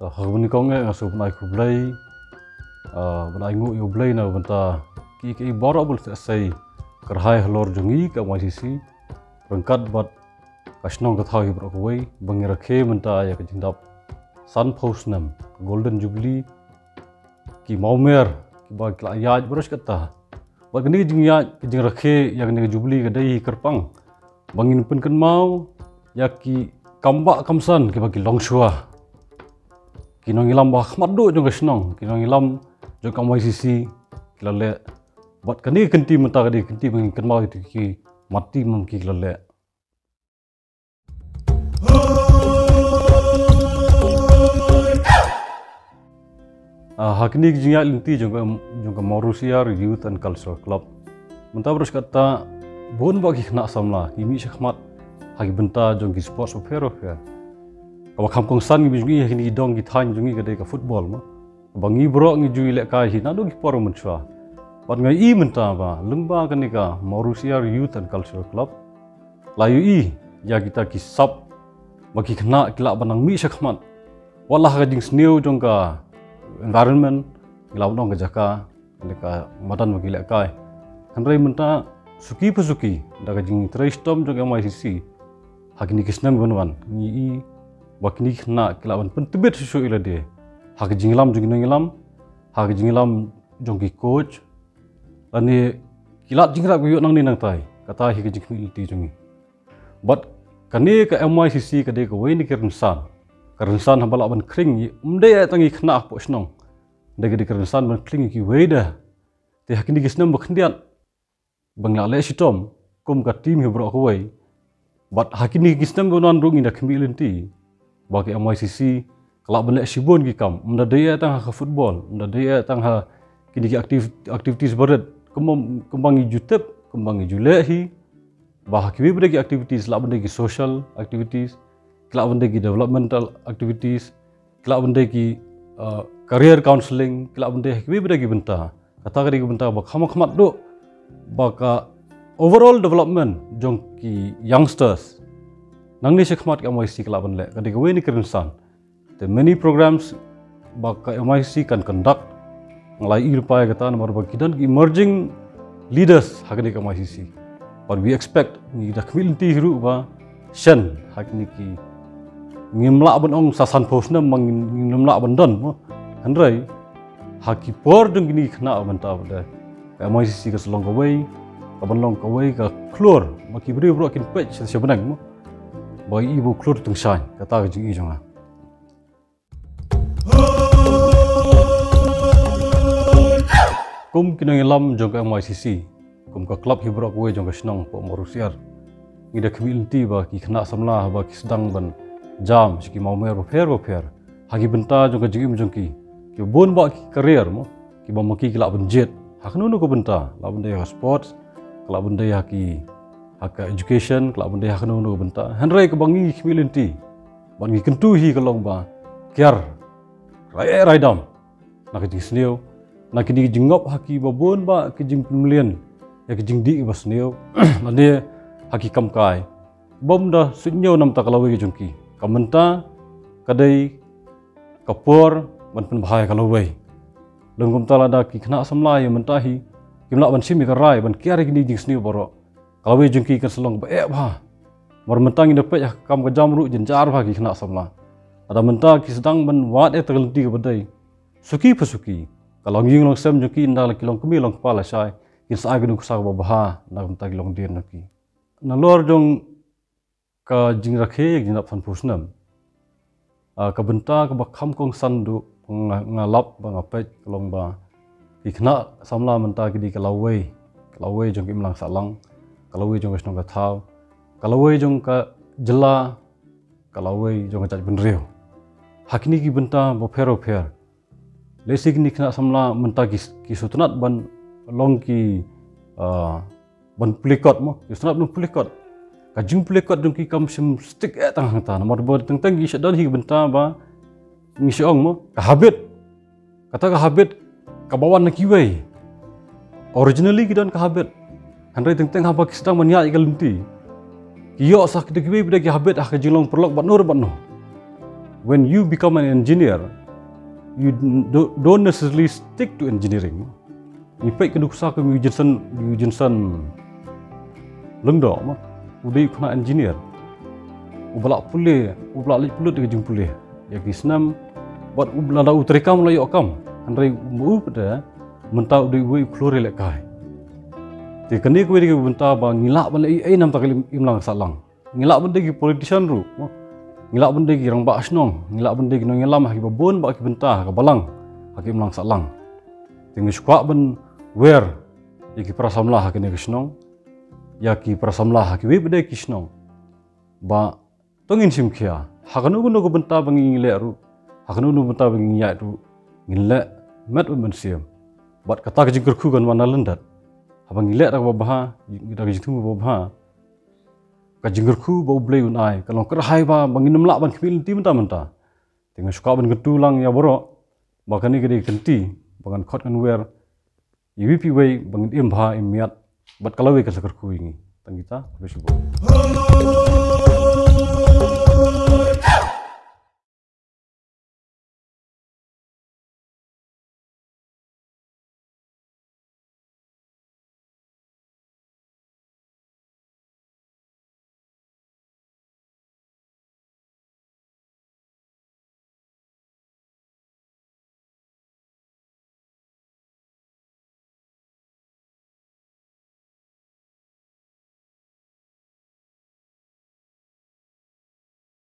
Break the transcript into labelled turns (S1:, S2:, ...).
S1: Harbani konge ngasu benai kublai, benai ngu yo blai na benta ki borok bul sai kerhai halor jungi ka masisi rengkat bat kasnong kathau hi brok wei bangira khe benta ya ka jindap sun post nam golden jubilee ki maumer ki ba kla yaj bros kata ba gni jing yaj jing rakhe yang ni jubilee ka dai kerpang bangin pun kan mau ya ki kamba kamsan ki ba ki longshua kinong ilam bah madu jong kasnong kinong ilam jong kamai sisi kilale bat kani kenti menta kadi kenti bangin kan mau itu ki mati mungkin kilale hakini jinga linti jong Mauritius Youth and Cultural Club menta terus kata bon bagi kena samla kimi syakmat hagi benta jong ki sports affair kawa kampung san ngi jungi hini dong gi than jungi gade ka football ma bangi bro ngi jui lek kai hina do gi por menchwa pat ngai I menta ba lemba kanika Mauritius Youth and Cultural Club layu I ya kita ki sub bagi kena kila banang mi syakmat walah ka jing sneu jong ka environment kila dong ka jaka ka madan bagi lek kai hanrai menta suki pesuki da ka jing trestom jong ka MICC hakini kisnam gonwan ngi I wakini kena kilawan pentebet susu ila dia hak jingilam jungingilam hak jingilam jongki coach lani kilat jingra guyuk nang ni nang tai kata hi ke jingmi ti jungi but kani ke MICC ke de ko weni kerensan hambala ban kring umde tangi kena po snong de ke kerensan ban kring ki weda te hakini gisnam bakhndiat bangla le sitom kum ka tim hi bro ko wei but hakini gisnam gonan rungi da khmilenti bagi MICC kelak benek sibun ki kam menda daya tang ha football menda daya tang ha kini ki aktivitas berat kembangi YouTube kembangi julehi bah ki berde ki activities kelak bende ki social activities kelak bende ki developmental activities kelak bende ki career counseling kelak bende ki berde ki benta kata ki benta ba khamak do baka overall development jong ki youngsters nang ni sekhmat ka MICC kelak benle kadi ke weni kerensan the many programs baka MICC kan conduct ngalai ilpai kata nomor bagidan emerging leaders hakni ka MICC but we expect ni da community hiru ba shen hakni ki ngimla ban ong sasan posna ngimla ban don hanrai haki por deng ni khna banta bada ka MICC ka selong ka wei ka banlong ka wei ka klor maki bri bro kin pech sebenang mo bagi ibu keluar tengsan kata ke jingi jonga kum kinang ilam jong ka MICC kum ka club hibrok we jong ka snong po Mauritius ngida community ba ki khna samla ba ki sedang ban jam siki maumer ba fer hagi benta jong ka jingi jong ki bon ba ki career mo ki ba maki ki la ban jet haknu no ko benta la benda ya sports la benda ya ki haka education kelak benda hak no benta hanrai ke bangi community bangi kentu hi kalong ba kiar rai dam nak jing sneu nak di jingop haki babon ba ke jing pemlian ya ke jing di ba sneu lane haki kam kai bom da sunyau nam ta kalawi ke jungki kamenta kadai kapor ban pen bahaya kalawi lengkum tala da ki khna samla ya mentahi kimla ban simi ka rai ban kiar ke jing sneu borok kalau jengki kan selong ba ba mar mentang ida pe kam ka jamru jenjar ba ki khna samla ada menta ki sedang ban wat terlenti ke badai suki pesuki kalau nging long sem jengki ndal kilong kemi long kepala sai kin sa gnu sa ba ba na menta kilong dir naki na lor jong ka jing rakhe jinap fan pusnam ka benta ka ba kham kong sandu ngalap ba ngapet kilong ba ki khna samla menta ki di kalawei jong ki mlang salang kalau we jong ka thau kalau we jong ka jela kalau we jong ka benreu hakini ki benta bo fer lesik ni kena samla menta ki sutunat ban long ki ban plikot mo sutunat ban plikot ka jing plikot jong ki kam sim stick tang ta nomor bo teng gi sedon hi benta ba ngi siong mo ka habit kata ka habit ka bawan na kiwei originally kidan ka habit hanrai teng haba ki sedang mania ikalunti kiyo sak de kiwe bida ki habit ah ka jilong perlok bat nur when you become an engineer, you don't necessarily stick to engineering. Ipai keduksa ke Jensen lengdo mah udah kena engineer. Ubalak pulut ke jung pulih. Ya kisnam buat ublada utreka mulai okam. Andai pada mentah udah keluar lek kai. Ti kini kau di mentah bang ngilak balik nam tak imlang salang. Ngilak benda ki politician ru. Ngilak benda ki rang bak asnong, ngilak benda ki nongelam haki babon bak ki bentah ke balang, haki imlang salang. Tinggal suka ben where iki prasamlah haki ne kisnong, ya ki prasamlah haki we benda kisnong. Ba tongin simkia, hakanu gunu ke bentah bang ngilek ru, hakanu gunu bentah bang ngilek ru, ngilek mat mensiam. Bat kata kejengkerku kan mana lendat, abang ngilek tak babah, kita kejitu babah. Kajengkerku bau blay unai, kalau kerahai ba bangin melak ban kepil ti mentah-mentah. Tengah suka ban ketulang ya borok, bahkan ni kedi kenti, bangan kot kan wer, UVP way bangin imha imiat, bat kalau we kesakerku ini, tang kita bersyukur.